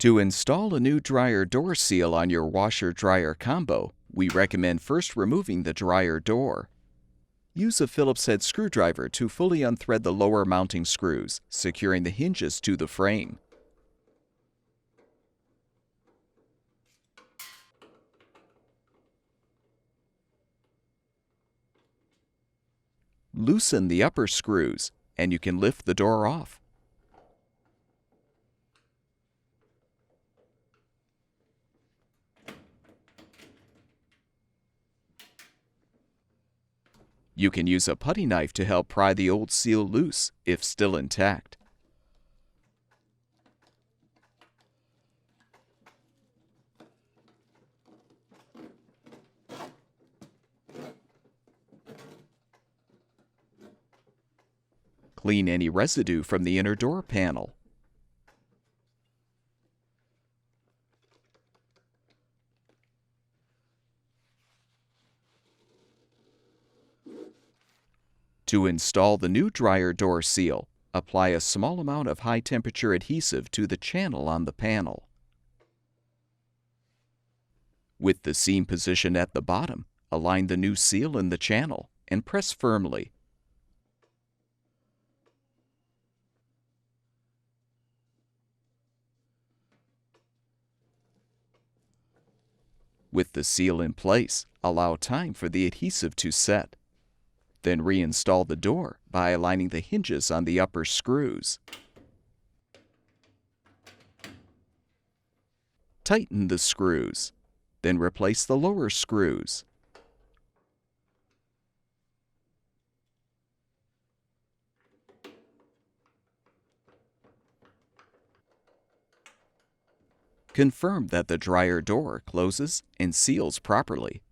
To install a new dryer door seal on your washer-dryer combo, we recommend first removing the dryer door. Use a Phillips head screwdriver to fully unthread the lower mounting screws, securing the hinges to the frame. Loosen the upper screws, and you can lift the door off. You can use a putty knife to help pry the old seal loose if still intact. Clean any residue from the inner door panel. To install the new dryer door seal, apply a small amount of high-temperature adhesive to the channel on the panel. With the seam positioned at the bottom, align the new seal in the channel and press firmly. With the seal in place, allow time for the adhesive to set. Then reinstall the door by aligning the hinges on the upper screws. Tighten the screws. Then replace the lower screws. Confirm that the dryer door closes and seals properly.